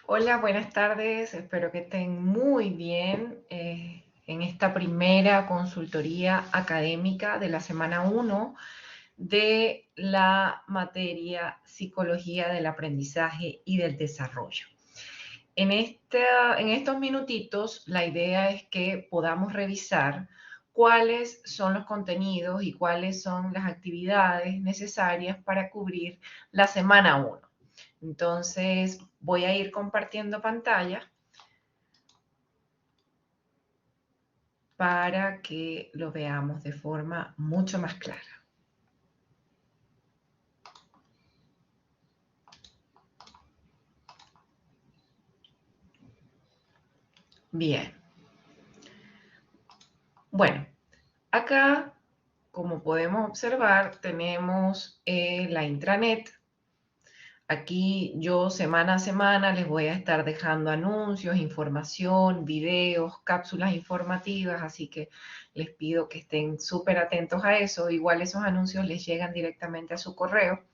Hola, buenas tardes. Espero que estén muy bien en esta primera consultoría académica de la semana 1 de la materia Psicología del Aprendizaje y del Desarrollo. En estos minutitos, la idea es que podamos revisar cuáles son los contenidos y cuáles son las actividades necesarias para cubrir la semana 1. Entonces, voy a ir compartiendo pantalla para que lo veamos de forma mucho más clara. Bien. Bueno, acá, como podemos observar, tenemos la intranet. Aquí yo semana a semana les voy a estar dejando anuncios, información, videos, cápsulas informativas, así que les pido que estén súper atentos a eso. Igual esos anuncios les llegan directamente a su correo.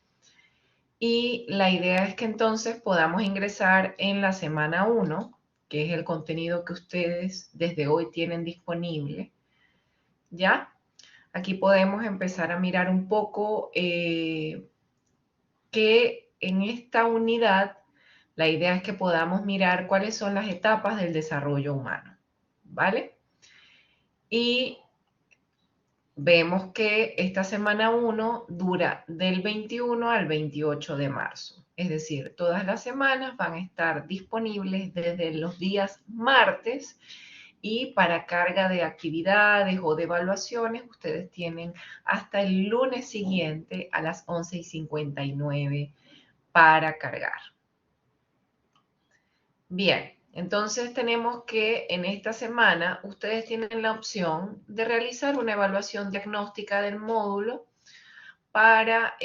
Y la idea es que entonces podamos ingresar en la semana 1, que es el contenido que ustedes desde hoy tienen disponible, ¿ya? Aquí podemos empezar a mirar un poco que en esta unidad la idea es que podamos mirar cuáles son las etapas del desarrollo humano, ¿vale? Y vemos que esta semana 1 dura del 21 al 28 de marzo. Es decir, todas las semanas van a estar disponibles desde los días martes y para carga de actividades o de evaluaciones, ustedes tienen hasta el lunes siguiente a las 11:59 para cargar. Bien, entonces tenemos que en esta semana ustedes tienen la opción de realizar una evaluación diagnóstica del módulo para,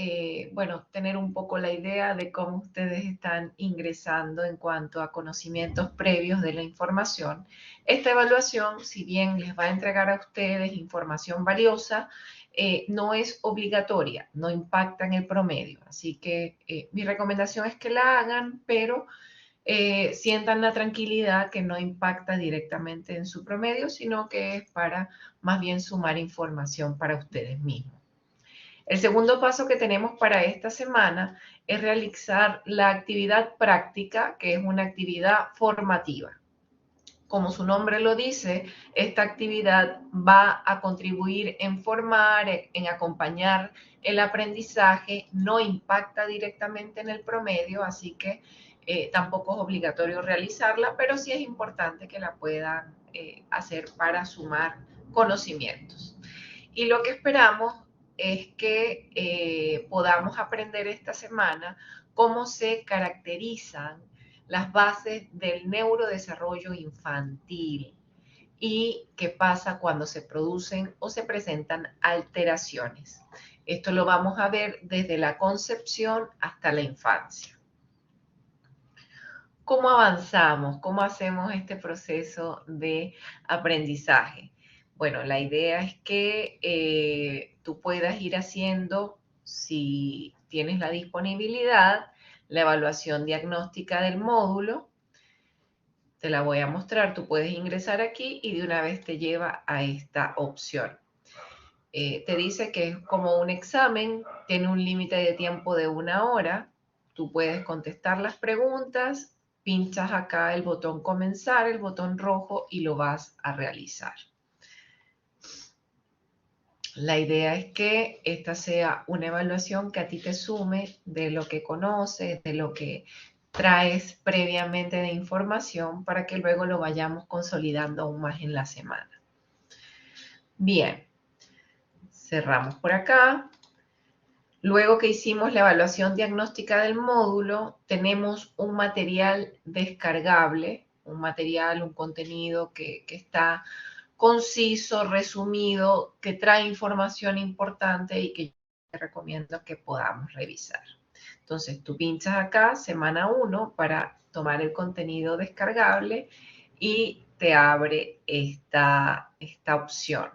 bueno, tener un poco la idea de cómo ustedes están ingresando en cuanto a conocimientos previos de la información. Esta evaluación, si bien les va a entregar a ustedes información valiosa, no es obligatoria, no impacta en el promedio. Así que mi recomendación es que la hagan, pero sientan la tranquilidad que no impacta directamente en su promedio, sino que es para más bien sumar información para ustedes mismos. El segundo paso que tenemos para esta semana es realizar la actividad práctica, que es una actividad formativa. Como su nombre lo dice, esta actividad va a contribuir en formar, en acompañar el aprendizaje, no impacta directamente en el promedio, así que tampoco es obligatorio realizarla, pero sí es importante que la puedan hacer para sumar conocimientos. Y lo que esperamos es que podamos aprender esta semana cómo se caracterizan las bases del neurodesarrollo infantil y qué pasa cuando se producen o se presentan alteraciones. Esto lo vamos a ver desde la concepción hasta la infancia. ¿Cómo avanzamos? ¿Cómo hacemos este proceso de aprendizaje? Bueno, la idea es que tú puedas ir haciendo, si tienes la disponibilidad, la evaluación diagnóstica del módulo. Te la voy a mostrar, tú puedes ingresar aquí y de una vez te lleva a esta opción. Te dice que es como un examen, tiene un límite de tiempo de 1 hora, tú puedes contestar las preguntas, pinchas acá el botón comenzar, el botón rojo y lo vas a realizar. La idea es que esta sea una evaluación que a ti te sume de lo que conoces, de lo que traes previamente de información para que luego lo vayamos consolidando aún más en la semana. Bien, cerramos por acá. Luego que hicimos la evaluación diagnóstica del módulo, tenemos un material descargable, un contenido que está conciso, resumido, que trae información importante y que te recomiendo que podamos revisar. Entonces, tú pinchas acá, semana 1, para tomar el contenido descargable y te abre esta opción.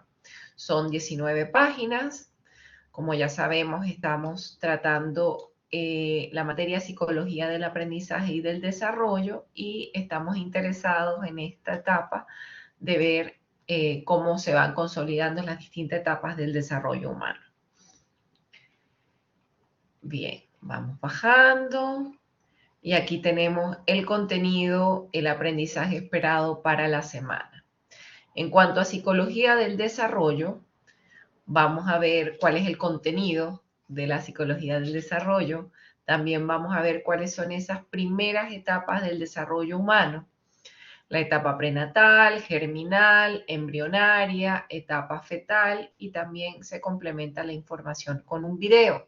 Son 19 páginas. Como ya sabemos, estamos tratando la materia Psicología del Aprendizaje y del Desarrollo y estamos interesados en esta etapa de ver cómo se van consolidando las distintas etapas del desarrollo humano. Bien, vamos bajando. Y aquí tenemos el contenido, el aprendizaje esperado para la semana. En cuanto a Psicología del Desarrollo, vamos a ver cuál es el contenido de la Psicología del Desarrollo. También vamos a ver cuáles son esas primeras etapas del desarrollo humano. La etapa prenatal, germinal, embrionaria, etapa fetal y también se complementa la información con un video.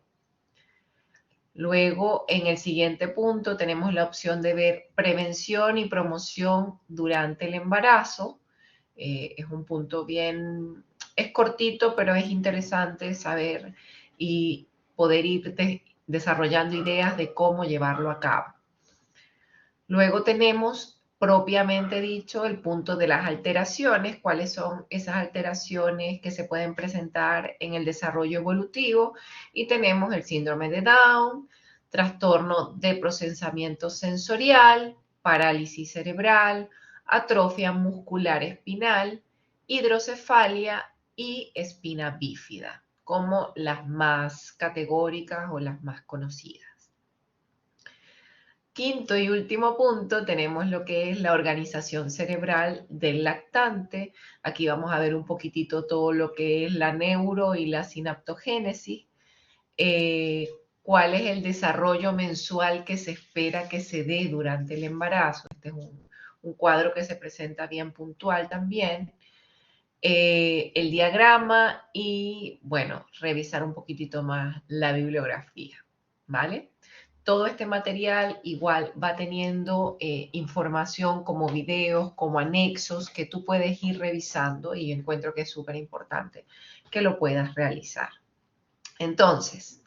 Luego, en el siguiente punto, tenemos la opción de ver prevención y promoción durante el embarazo. Es un punto bien, es cortito, pero es interesante saber y poder ir desarrollando ideas de cómo llevarlo a cabo. Luego tenemos, propiamente dicho, el punto de las alteraciones, cuáles son esas alteraciones que se pueden presentar en el desarrollo evolutivo, y tenemos el síndrome de Down, trastorno de procesamiento sensorial, parálisis cerebral, atrofia muscular espinal, hidrocefalia y espina bífida, como las más categóricas o las más conocidas. Quinto y último punto, tenemos lo que es la organización cerebral del lactante. Aquí vamos a ver un poquitito todo lo que es la neuro y la sinaptogénesis. Cuál es el desarrollo mensual que se espera que se dé durante el embarazo. Este es un cuadro que se presenta bien puntual también. El diagrama y, bueno, revisar un poquitito más la bibliografía, ¿vale? Todo este material igual va teniendo información como videos, como anexos que tú puedes ir revisando y encuentro que es súper importante que lo puedas realizar. Entonces,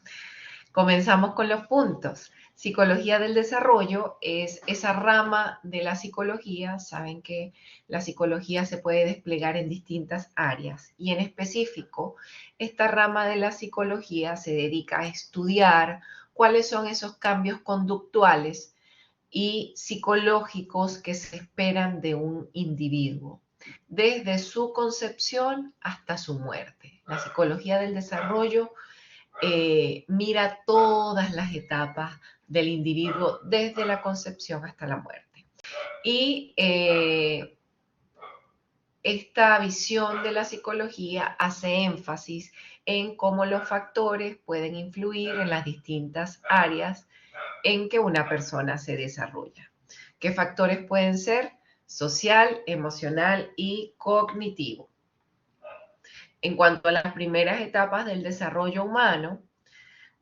comenzamos con los puntos. Psicología del desarrollo es esa rama de la psicología. Saben que la psicología se puede desplegar en distintas áreas y en específico, esta rama de la psicología se dedica a estudiar cuáles son esos cambios conductuales y psicológicos que se esperan de un individuo, desde su concepción hasta su muerte. La psicología del desarrollo mira todas las etapas del individuo desde la concepción hasta la muerte. Y esta visión de la psicología hace énfasis en cómo los factores pueden influir en las distintas áreas en que una persona se desarrolla. ¿Qué factores pueden ser? Social, emocional y cognitivo. En cuanto a las primeras etapas del desarrollo humano,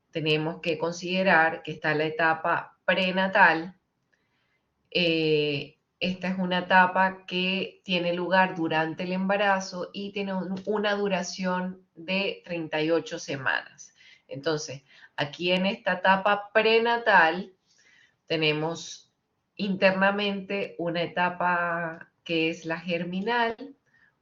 tenemos que considerar que está la etapa prenatal. Esta es una etapa que tiene lugar durante el embarazo y tiene una duración de 38 semanas. Entonces, aquí en esta etapa prenatal tenemos internamente una etapa que es la germinal,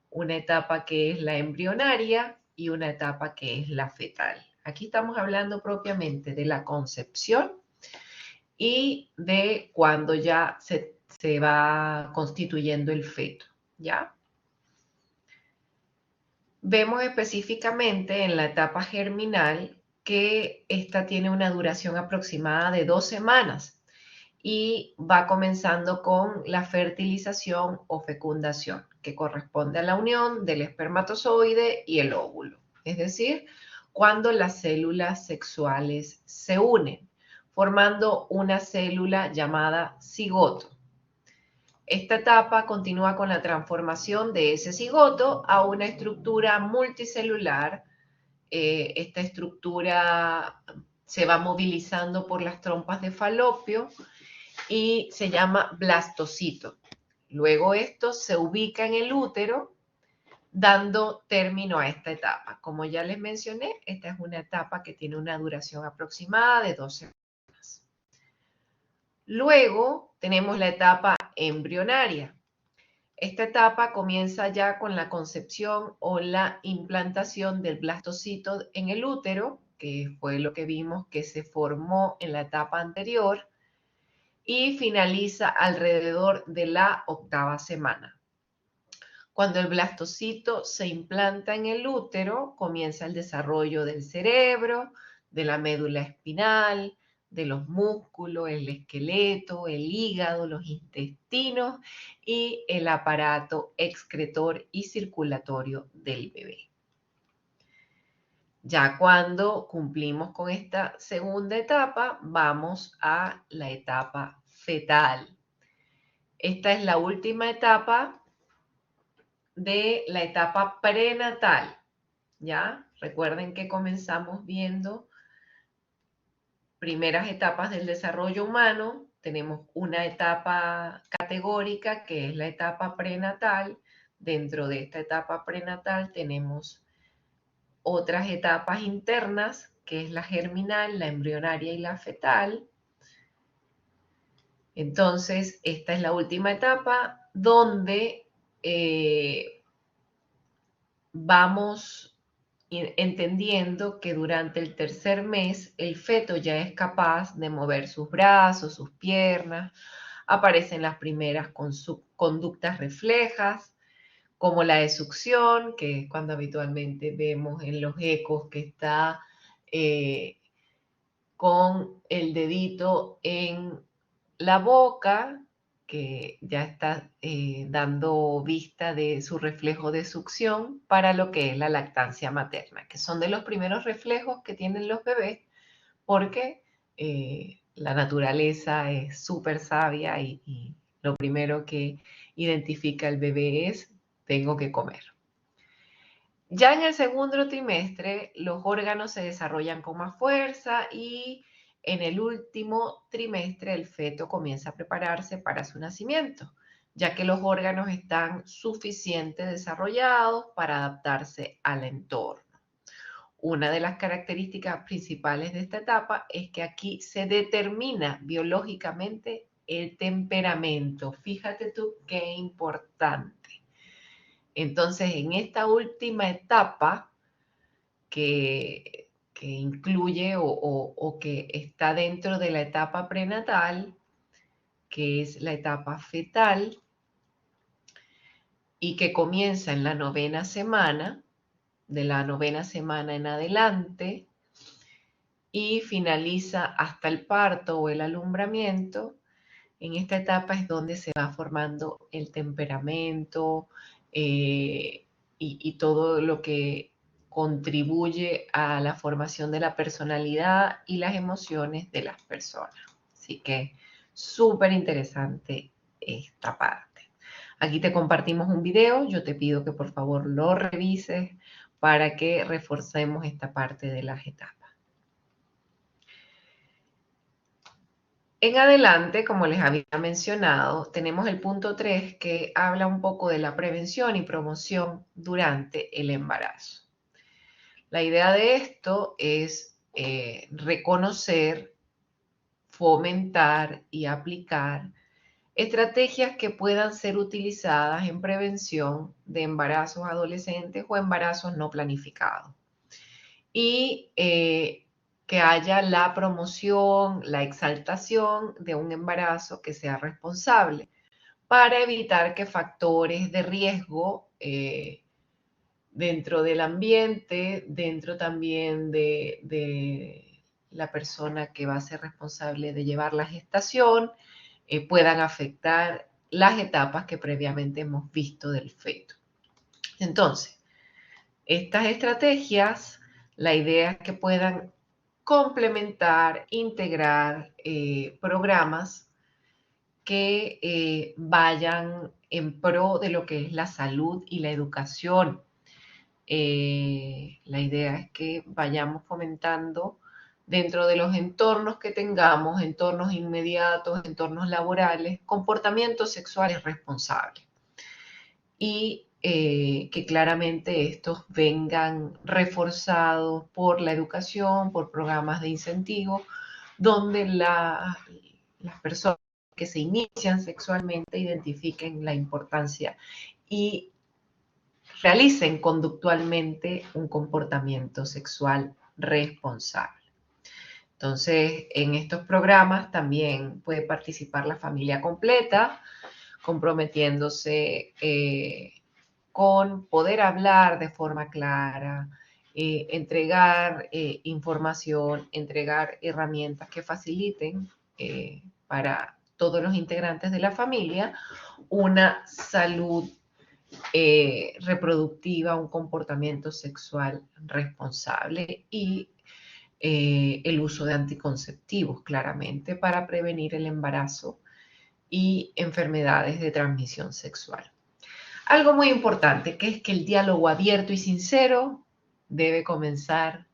una etapa que es la embrionaria y una etapa que es la fetal. Aquí estamos hablando propiamente de la concepción y de cuando ya se va constituyendo el feto, ¿ya? Vemos específicamente en la etapa germinal que esta tiene una duración aproximada de 2 semanas y va comenzando con la fertilización o fecundación, que corresponde a la unión del espermatozoide y el óvulo, es decir, cuando las células sexuales se unen, formando una célula llamada cigoto. Esta etapa continúa con la transformación de ese cigoto a una estructura multicelular. Esta estructura se va movilizando por las trompas de falopio y se llama blastocito. Luego esto se ubica en el útero, dando término a esta etapa. Como ya les mencioné, esta es una etapa que tiene una duración aproximada de 12 semanas. Luego tenemos la etapa embrionaria. Esta etapa comienza ya con la concepción o la implantación del blastocito en el útero, que fue lo que vimos que se formó en la etapa anterior, y finaliza alrededor de la 8ª semana. Cuando el blastocito se implanta en el útero, comienza el desarrollo del cerebro, de la médula espinal, de los músculos, el esqueleto, el hígado, los intestinos y el aparato excretor y circulatorio del bebé. Ya cuando cumplimos con esta segunda etapa, vamos a la etapa fetal. Esta es la última etapa de la etapa prenatal, ¿ya? Recuerden que comenzamos viendo primeras etapas del desarrollo humano. Tenemos una etapa categórica que es la etapa prenatal. Dentro de esta etapa prenatal tenemos otras etapas internas, que es la germinal, la embrionaria y la fetal. Entonces, esta es la última etapa donde vamos entendiendo que durante el tercer mes el feto ya es capaz de mover sus brazos, sus piernas, aparecen las primeras conductas reflejas, como la de succión, que es cuando habitualmente vemos en los ecos que está con el dedito en la boca, que ya está dando vista de su reflejo de succión para lo que es la lactancia materna, que son de los primeros reflejos que tienen los bebés, porque la naturaleza es súper sabia y lo primero que identifica el bebé es: tengo que comer. Ya en el segundo trimestre, los órganos se desarrollan con más fuerza y en el último trimestre el feto comienza a prepararse para su nacimiento, ya que los órganos están suficientemente desarrollados para adaptarse al entorno. Una de las características principales de esta etapa es que aquí se determina biológicamente el temperamento. Fíjate tú qué importante. Entonces, en esta última etapa que incluye o que está dentro de la etapa prenatal, que es la etapa fetal, y que comienza en la 9ª semana, de la 9ª semana en adelante, y finaliza hasta el parto o el alumbramiento. En esta etapa es donde se va formando el temperamento y todo lo que contribuye a la formación de la personalidad y las emociones de las personas. Así que súper interesante esta parte. Aquí te compartimos un video. Yo te pido que por favor lo revises para que reforcemos esta parte de las etapas. En adelante, como les había mencionado, tenemos el punto 3 que habla un poco de la prevención y promoción durante el embarazo. La idea de esto es reconocer, fomentar y aplicar estrategias que puedan ser utilizadas en prevención de embarazos adolescentes o embarazos no planificados. Y que haya la promoción, la exaltación de un embarazo que sea responsable, para evitar que factores de riesgo dentro del ambiente, dentro también de la persona que va a ser responsable de llevar la gestación, puedan afectar las etapas que previamente hemos visto del feto. Entonces, estas estrategias, la idea es que puedan complementar, integrar programas que vayan en pro de lo que es la salud y la educación. La idea es que vayamos fomentando dentro de los entornos que tengamos, entornos inmediatos, entornos laborales, comportamientos sexuales responsables. Y que claramente estos vengan reforzados por la educación, por programas de incentivo, donde las personas que se inician sexualmente identifiquen la importancia y realicen conductualmente un comportamiento sexual responsable. Entonces, en estos programas también puede participar la familia completa, comprometiéndose con poder hablar de forma clara, entregar información, entregar herramientas que faciliten para todos los integrantes de la familia una salud reproductiva, un comportamiento sexual responsable y el uso de anticonceptivos, claramente, para prevenir el embarazo y enfermedades de transmisión sexual. Algo muy importante, que es que el diálogo abierto y sincero debe comenzar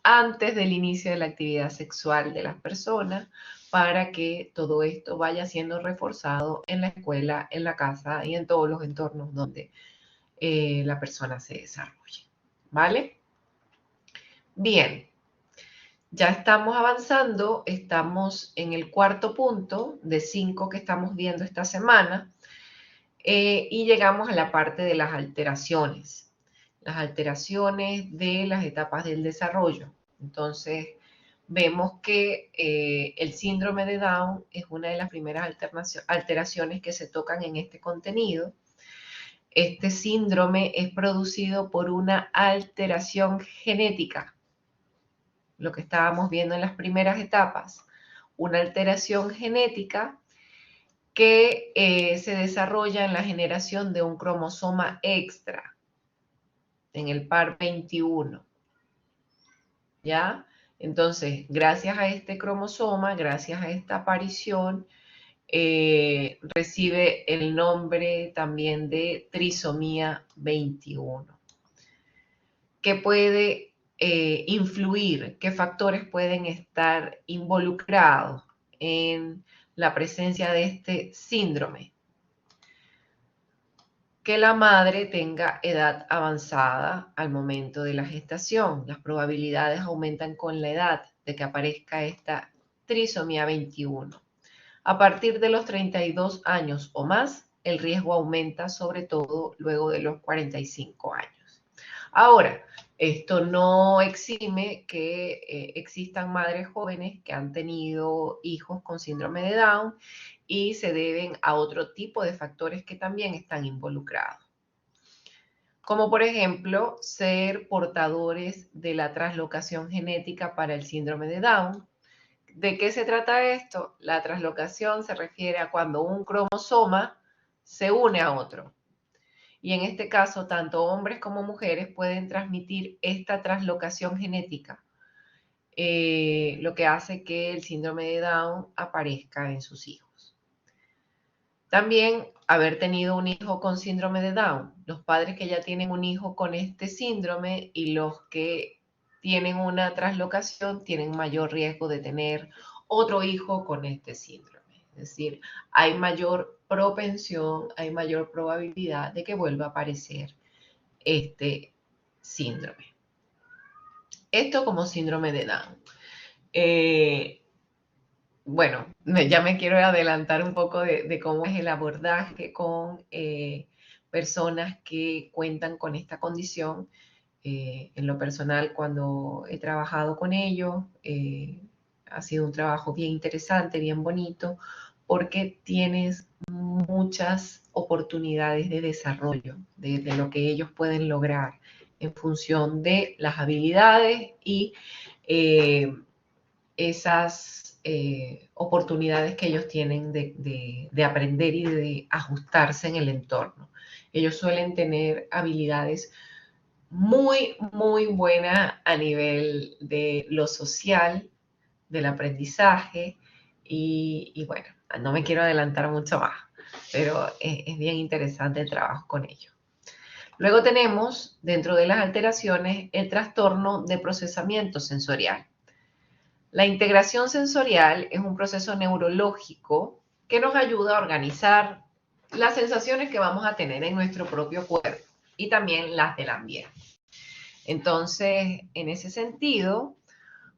antes del inicio de la actividad sexual de las personas para que todo esto vaya siendo reforzado en la escuela, en la casa y en todos los entornos donde la persona se desarrolle. ¿Vale? Bien, ya estamos avanzando, estamos en el cuarto punto de 5 que estamos viendo esta semana y llegamos a la parte de las alteraciones de las etapas del desarrollo. Entonces, vemos que el síndrome de Down es una de las primeras alteraciones que se tocan en este contenido. Este síndrome es producido por una alteración genética, lo que estábamos viendo en las primeras etapas, una alteración genética que se desarrolla en la generación de un cromosoma extra en el par 21. ¿Ya? Entonces, gracias a este cromosoma, gracias a esta aparición, recibe el nombre también de trisomía 21. ¿Qué puede influir? ¿Qué factores pueden estar involucrados en la presencia de este síndrome? Que la madre tenga edad avanzada al momento de la gestación. Las probabilidades aumentan con la edad de que aparezca esta trisomía 21. A partir de los 32 años o más, el riesgo aumenta, sobre todo luego de los 45 años. Ahora, esto no exime que existan madres jóvenes que han tenido hijos con síndrome de Down y se deben a otro tipo de factores que también están involucrados. Como por ejemplo, ser portadores de la translocación genética para el síndrome de Down. ¿De qué se trata esto? La translocación se refiere a cuando un cromosoma se une a otro. Y en este caso, tanto hombres como mujeres pueden transmitir esta translocación genética, lo que hace que el síndrome de Down aparezca en sus hijos. También haber tenido un hijo con síndrome de Down. Los padres que ya tienen un hijo con este síndrome y los que tienen una translocación tienen mayor riesgo de tener otro hijo con este síndrome. Es decir, hay mayor propensión, hay mayor probabilidad de que vuelva a aparecer este síndrome. Esto como síndrome de Down. Bueno, ya me quiero adelantar un poco de cómo es el abordaje con personas que cuentan con esta condición. En lo personal, cuando he trabajado con ellos, ha sido un trabajo bien interesante, bien bonito, porque tienes muchas oportunidades de desarrollo, de lo que ellos pueden lograr en función de las habilidades y esas oportunidades que ellos tienen de aprender y de ajustarse en el entorno. Ellos suelen tener habilidades muy, muy buenas a nivel de lo social, del aprendizaje y bueno, no me quiero adelantar mucho más, pero es bien interesante el trabajo con ellos. Luego tenemos, dentro de las alteraciones, el trastorno de procesamiento sensorial. La integración sensorial es un proceso neurológico que nos ayuda a organizar las sensaciones que vamos a tener en nuestro propio cuerpo y también las del ambiente. Entonces, en ese sentido,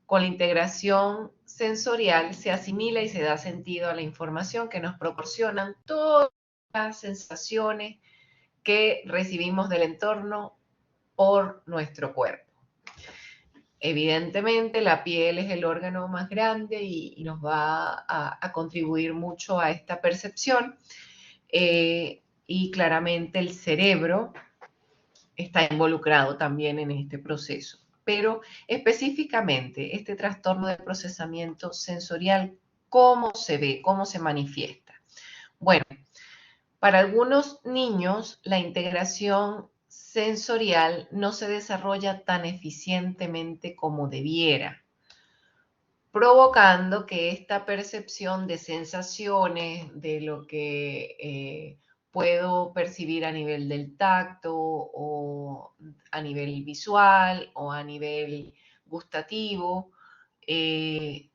con la integración sensorial se asimila y se da sentido a la información que nos proporcionan todas las sensaciones que recibimos del entorno por nuestro cuerpo. Evidentemente, la piel es el órgano más grande y nos va a contribuir mucho a esta percepción. Y claramente el cerebro está involucrado también en este proceso. Pero específicamente, este trastorno de procesamiento sensorial, ¿cómo se ve? ¿Cómo se manifiesta? Bueno, para algunos niños la integración sensorial no se desarrolla tan eficientemente como debiera, provocando que esta percepción de sensaciones, de lo que puedo percibir a nivel del tacto o a nivel visual o a nivel gustativo,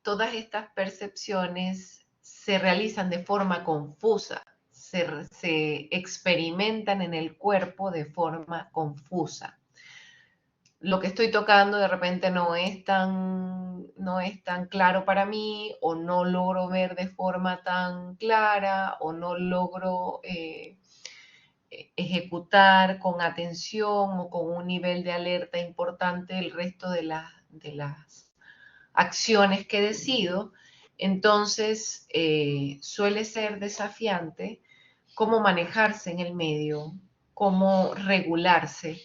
todas estas percepciones se realizan de forma confusa, se experimentan en el cuerpo de forma confusa. Lo que estoy tocando de repente no es tan claro para mí, o no logro ver de forma tan clara, o no logro ejecutar con atención o con un nivel de alerta importante el resto de las acciones que decido. Entonces suele ser desafiante cómo manejarse en el medio, cómo regularse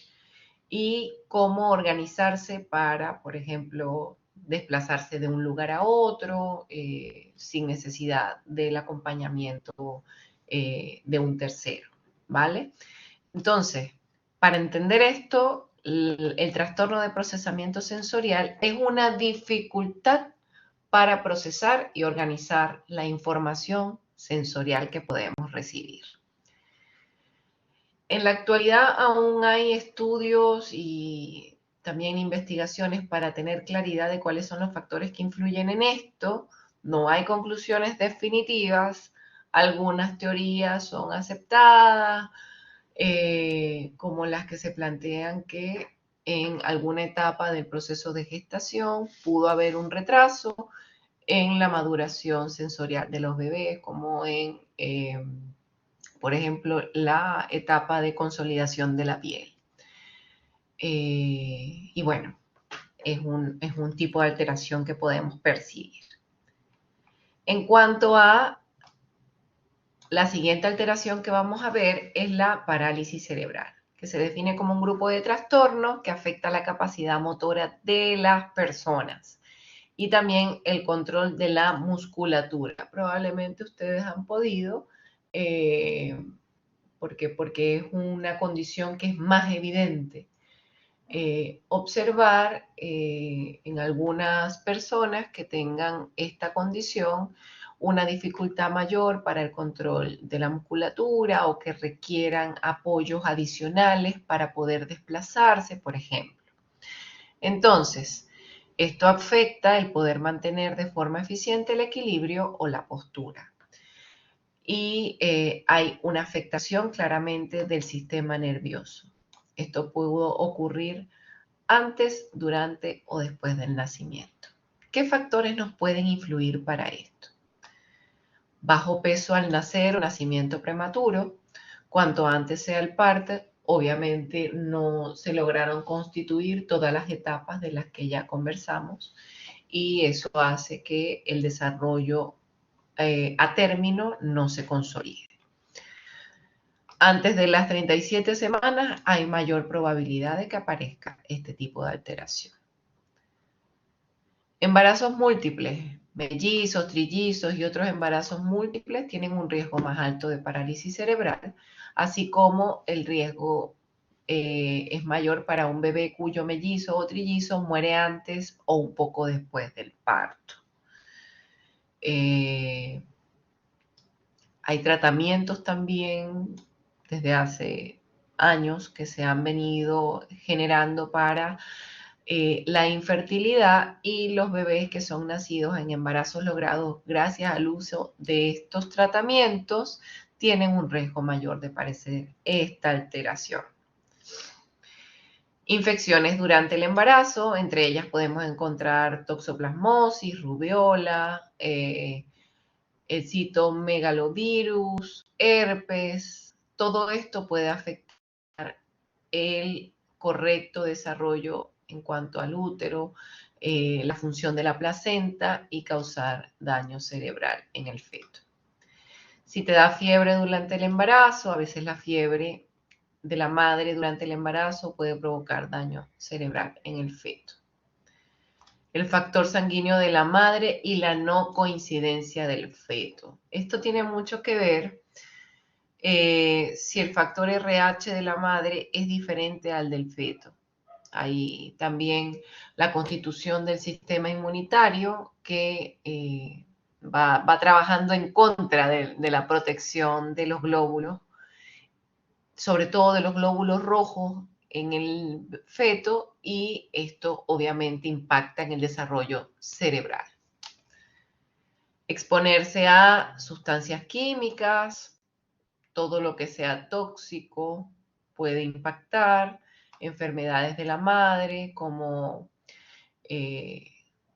y cómo organizarse para, por ejemplo, desplazarse de un lugar a otro sin necesidad del acompañamiento de un tercero, ¿vale? Entonces, para entender esto, el trastorno de procesamiento sensorial es una dificultad para procesar y organizar la información sensorial que podemos recibir. En la actualidad aún hay estudios y también investigaciones para tener claridad de cuáles son los factores que influyen en esto. No hay conclusiones definitivas. Algunas teorías son aceptadas, como las que se plantean que en alguna etapa del proceso de gestación pudo haber un retraso en la maduración sensorial de los bebés, como en por ejemplo, la etapa de consolidación de la piel. Y bueno, es un tipo de alteración que podemos percibir. En cuanto a la siguiente alteración que vamos a ver es la parálisis cerebral, que se define como un grupo de trastornos que afecta la capacidad motora de las personas y también el control de la musculatura. Probablemente ustedes han podido porque es una condición que es más evidente. Observar en algunas personas que tengan esta condición una dificultad mayor para el control de la musculatura o que requieran apoyos adicionales para poder desplazarse, por ejemplo. Entonces, esto afecta el poder mantener de forma eficiente el equilibrio o la postura. Y hay una afectación claramente del sistema nervioso. Esto pudo ocurrir antes, durante o después del nacimiento. ¿Qué factores nos pueden influir para esto? Bajo peso al nacer o nacimiento prematuro. Cuanto antes sea el parto, obviamente no se lograron constituir todas las etapas de las que ya conversamos y eso hace que el desarrollo a término no se consolide. Antes de las 37 semanas hay mayor probabilidad de que aparezca este tipo de alteración. Embarazos múltiples, mellizos, trillizos y otros embarazos múltiples tienen un riesgo más alto de parálisis cerebral, así como el riesgo es mayor para un bebé cuyo mellizo o trillizo muere antes o un poco después del parto. Hay tratamientos también desde hace años que se han venido generando para la infertilidad y los bebés que son nacidos en embarazos logrados gracias al uso de estos tratamientos tienen un riesgo mayor de padecer esta alteración. Infecciones durante el embarazo, entre ellas podemos encontrar toxoplasmosis, rubiola, el citomegalovirus, herpes. Todo esto puede afectar el correcto desarrollo en cuanto al útero, la función de la placenta y causar daño cerebral en el feto. Si te da fiebre durante el embarazo, a veces la fiebre de la madre durante el embarazo puede provocar daño cerebral en el feto. El factor sanguíneo de la madre y la no coincidencia del feto. Esto tiene mucho que ver si el factor RH de la madre es diferente al del feto. Hay también la constitución del sistema inmunitario que va trabajando en contra de la protección de los glóbulos, sobre todo de los glóbulos rojos en el feto, y esto obviamente impacta en el desarrollo cerebral. Exponerse a sustancias químicas, todo lo que sea tóxico puede impactar. Enfermedades de la madre como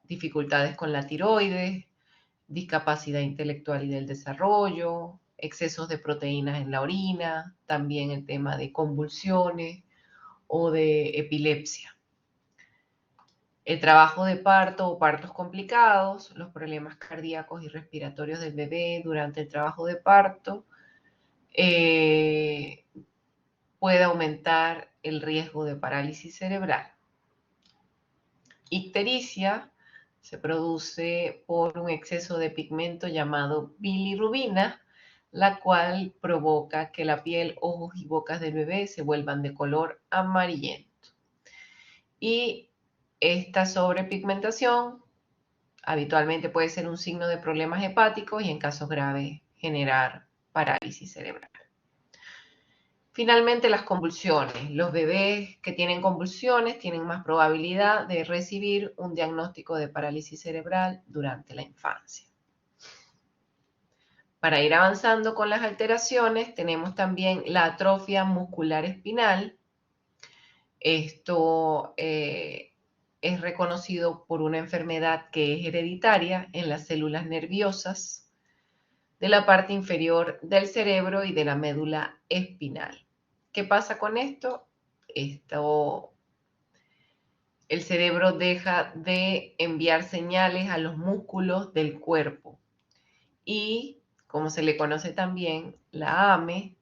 dificultades con la tiroides, discapacidad intelectual y del desarrollo, excesos de proteínas en la orina, también el tema de convulsiones o de epilepsia. El trabajo de parto o partos complicados, los problemas cardíacos y respiratorios del bebé durante el trabajo de parto, puede aumentar el riesgo de parálisis cerebral. Ictericia se produce por un exceso de pigmento llamado bilirrubina, la cual provoca que la piel, ojos y bocas del bebé se vuelvan de color amarillento. Y esta sobrepigmentación habitualmente puede ser un signo de problemas hepáticos y en casos graves generar parálisis cerebral. Finalmente, las convulsiones. Los bebés que tienen convulsiones tienen más probabilidad de recibir un diagnóstico de parálisis cerebral durante la infancia. Para ir avanzando con las alteraciones, tenemos también la atrofia muscular espinal. Esto es reconocido por una enfermedad que es hereditaria en las células nerviosas de la parte inferior del cerebro y de la médula espinal. ¿Qué pasa con esto? El cerebro deja de enviar señales a los músculos del cuerpo y, como se le conoce también, la AME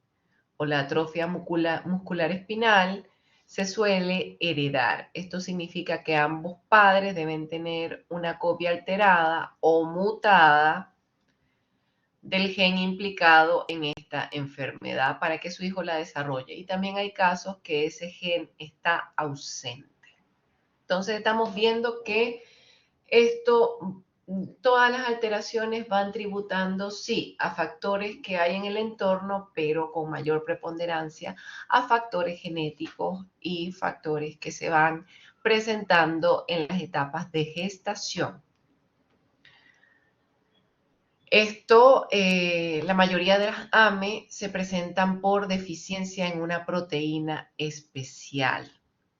o la atrofia muscular espinal se suele heredar. Esto significa que ambos padres deben tener una copia alterada o mutada del gen implicado en esta enfermedad para que su hijo la desarrolle. Y también hay casos que ese gen está ausente. Entonces estamos viendo que todas las alteraciones van tributando, sí, a factores que hay en el entorno, pero con mayor preponderancia a factores genéticos y factores que se van presentando en las etapas de gestación. La mayoría de las AME se presentan por deficiencia en una proteína especial,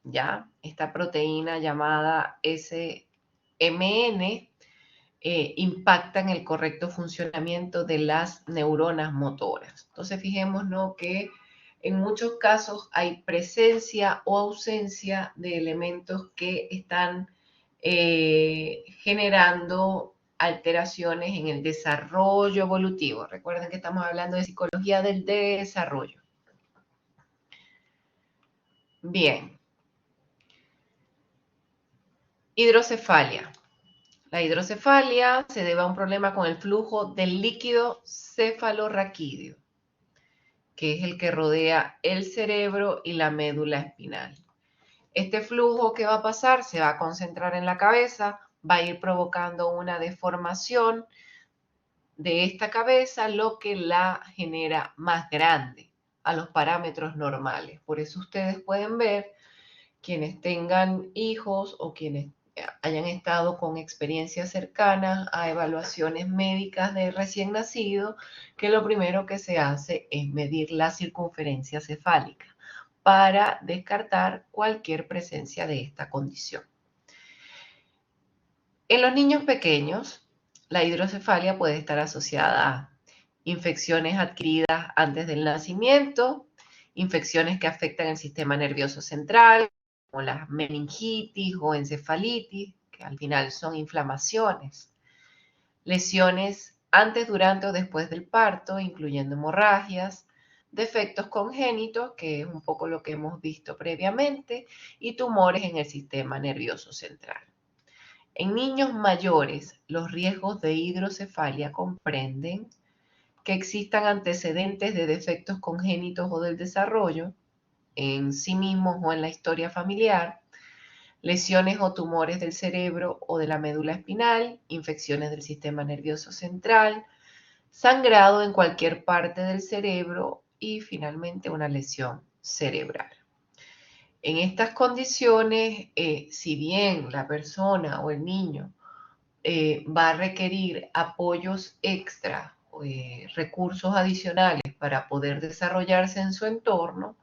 ¿ya? Esta proteína llamada SMN impacta en el correcto funcionamiento de las neuronas motoras. Entonces, fijémonos que en muchos casos hay presencia o ausencia de elementos que están generando alteraciones en el desarrollo evolutivo. Recuerden que estamos hablando de psicología del desarrollo. Bien. Hidrocefalia. La hidrocefalia se debe a un problema con el flujo del líquido cefalorraquídeo, que es el que rodea el cerebro y la médula espinal. Este flujo que va a pasar se va a concentrar en la cabeza, va a ir provocando una deformación de esta cabeza, lo que la genera más grande a los parámetros normales. Por eso ustedes pueden ver, quienes tengan hijos o quienes hayan estado con experiencias cercanas a evaluaciones médicas de recién nacido, que lo primero que se hace es medir la circunferencia cefálica para descartar cualquier presencia de esta condición. En los niños pequeños, la hidrocefalia puede estar asociada a infecciones adquiridas antes del nacimiento, infecciones que afectan el sistema nervioso central, las meningitis o encefalitis, que al final son inflamaciones. Lesiones antes, durante o después del parto, incluyendo hemorragias, defectos congénitos, que es un poco lo que hemos visto previamente, y tumores en el sistema nervioso central. En niños mayores, los riesgos de hidrocefalia comprenden que existan antecedentes de defectos congénitos o del desarrollo en sí mismos o en la historia familiar, lesiones o tumores del cerebro o de la médula espinal, infecciones del sistema nervioso central, sangrado en cualquier parte del cerebro y finalmente una lesión cerebral. En estas condiciones, si bien la persona o el niño va a requerir apoyos extra, recursos adicionales para poder desarrollarse en su entorno,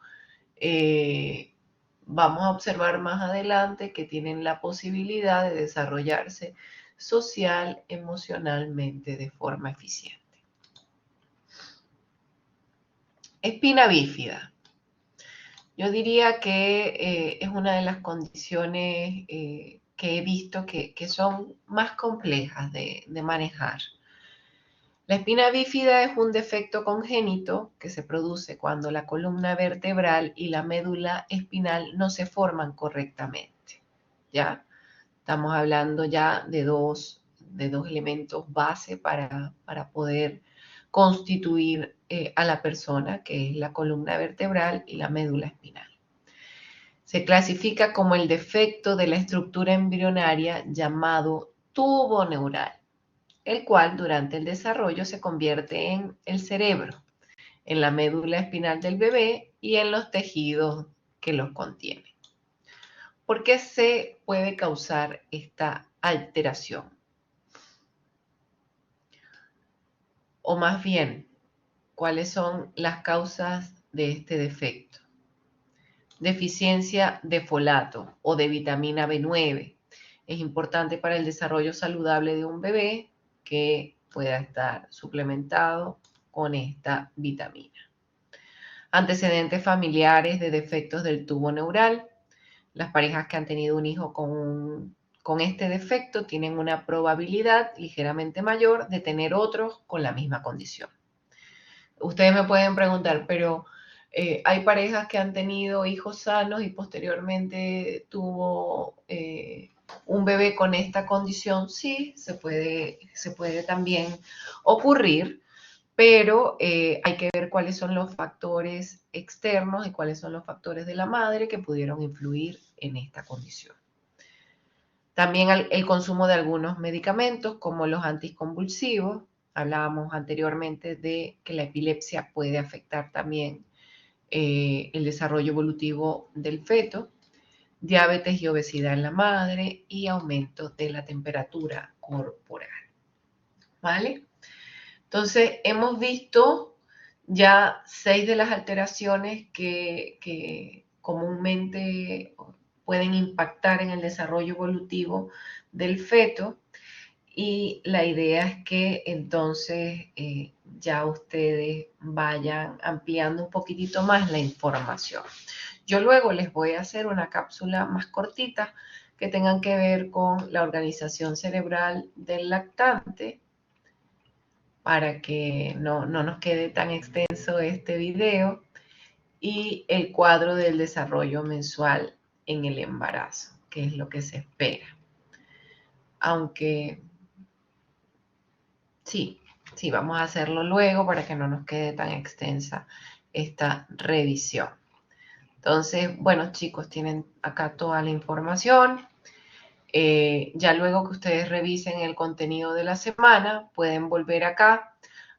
vamos a observar más adelante que tienen la posibilidad de desarrollarse social, emocionalmente de forma eficiente. Espina bífida. Yo diría que es una de las condiciones que he visto que son más complejas de manejar. La espina bífida es un defecto congénito que se produce cuando la columna vertebral y la médula espinal no se forman correctamente, ¿ya? Estamos hablando ya de dos elementos base para poder constituir a la persona, que es la columna vertebral y la médula espinal. Se clasifica como el defecto de la estructura embrionaria llamado tubo neural, el cual durante el desarrollo se convierte en el cerebro, en la médula espinal del bebé y en los tejidos que los contienen. ¿Por qué se puede causar esta alteración? O más bien, ¿cuáles son las causas de este defecto? Deficiencia de folato o de vitamina B9. Es importante para el desarrollo saludable de un bebé que pueda estar suplementado con esta vitamina. Antecedentes familiares de defectos del tubo neural. Las parejas que han tenido un hijo con este defecto tienen una probabilidad ligeramente mayor de tener otros con la misma condición. Ustedes me pueden preguntar, pero hay parejas que han tenido hijos sanos y posteriormente tuvo un bebé con esta condición. Sí, se puede también ocurrir, pero hay que ver cuáles son los factores externos y cuáles son los factores de la madre que pudieron influir en esta condición. También el consumo de algunos medicamentos como los anticonvulsivos. Hablábamos anteriormente de que la epilepsia puede afectar también el desarrollo evolutivo del feto, diabetes y obesidad en la madre y aumento de la temperatura corporal. ¿Vale? Entonces, hemos visto ya 6 de las alteraciones que comúnmente pueden impactar en el desarrollo evolutivo del feto. Y la idea es que entonces ya ustedes vayan ampliando un poquitito más la información. Yo luego les voy a hacer una cápsula más cortita que tengan que ver con la organización cerebral del lactante para que no nos quede tan extenso este video, y el cuadro del desarrollo mensual en el embarazo, que es lo que se espera. Aunque sí, vamos a hacerlo luego para que no nos quede tan extensa esta revisión. Entonces, bueno, chicos, tienen acá toda la información. Ya luego que ustedes revisen el contenido de la semana, pueden volver acá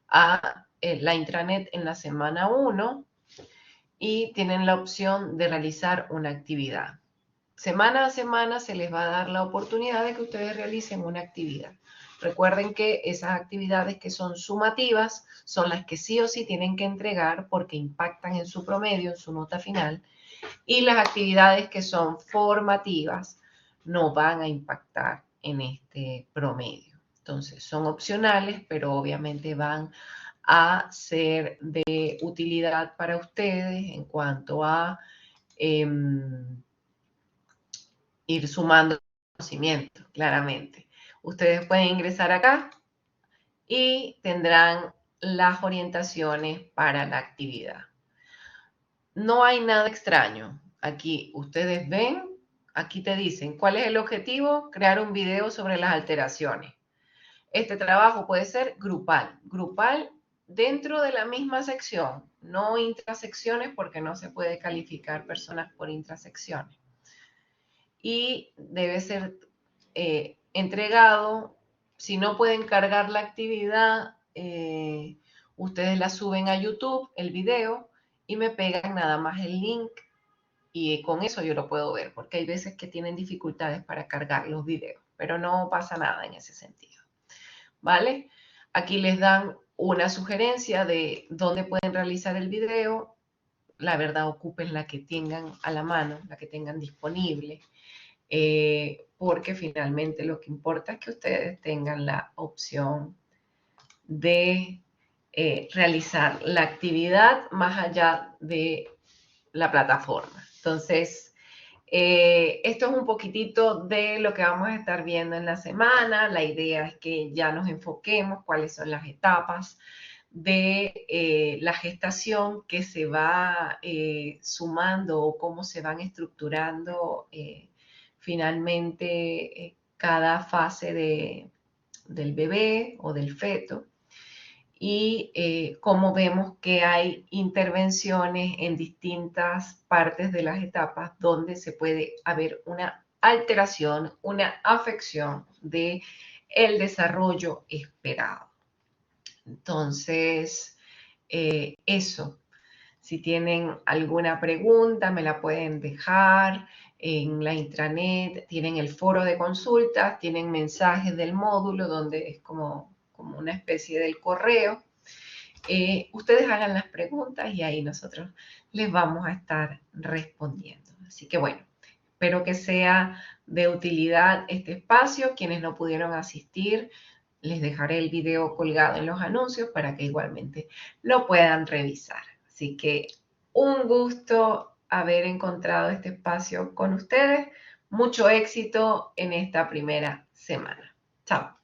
a la intranet en la semana 1 y tienen la opción de realizar una actividad. Semana a semana se les va a dar la oportunidad de que ustedes realicen una actividad. Recuerden que esas actividades que son sumativas son las que sí o sí tienen que entregar porque impactan en su promedio, en su nota final, y las actividades que son formativas no van a impactar en este promedio. Entonces, son opcionales, pero obviamente van a ser de utilidad para ustedes en cuanto a ir sumando conocimiento, claramente. Ustedes pueden ingresar acá y tendrán las orientaciones para la actividad. No hay nada extraño. Aquí ustedes ven, aquí te dicen cuál es el objetivo, crear un video sobre las alteraciones. Este trabajo puede ser grupal dentro de la misma sección, no intrasecciones porque no se puede calificar personas por intrasecciones. Y debe ser entregado. Si no pueden cargar la actividad, ustedes la suben a YouTube, el video, y me pegan nada más el link y con eso yo lo puedo ver, porque hay veces que tienen dificultades para cargar los videos, pero no pasa nada en ese sentido, ¿vale? Aquí les dan una sugerencia de dónde pueden realizar el video. La verdad, ocupen la que tengan a la mano, la que tengan disponible, porque finalmente lo que importa es que ustedes tengan la opción de realizar la actividad más allá de la plataforma. Entonces, esto es un poquitito de lo que vamos a estar viendo en la semana. La idea es que ya nos enfoquemos cuáles son las etapas de la gestación que se va sumando o cómo se van estructurando finalmente cada fase del bebé o del feto. Y como vemos que hay intervenciones en distintas partes de las etapas donde se puede haber una alteración, una afección de el desarrollo esperado. Entonces, eso. Si tienen alguna pregunta, me la pueden dejar en la intranet. Tienen el foro de consultas, tienen mensajes del módulo donde es como una especie del correo. Ustedes hagan las preguntas y ahí nosotros les vamos a estar respondiendo. Así que bueno, espero que sea de utilidad este espacio. Quienes no pudieron asistir, les dejaré el video colgado en los anuncios para que igualmente lo puedan revisar. Así que un gusto haber encontrado este espacio con ustedes. Mucho éxito en esta primera semana. Chao.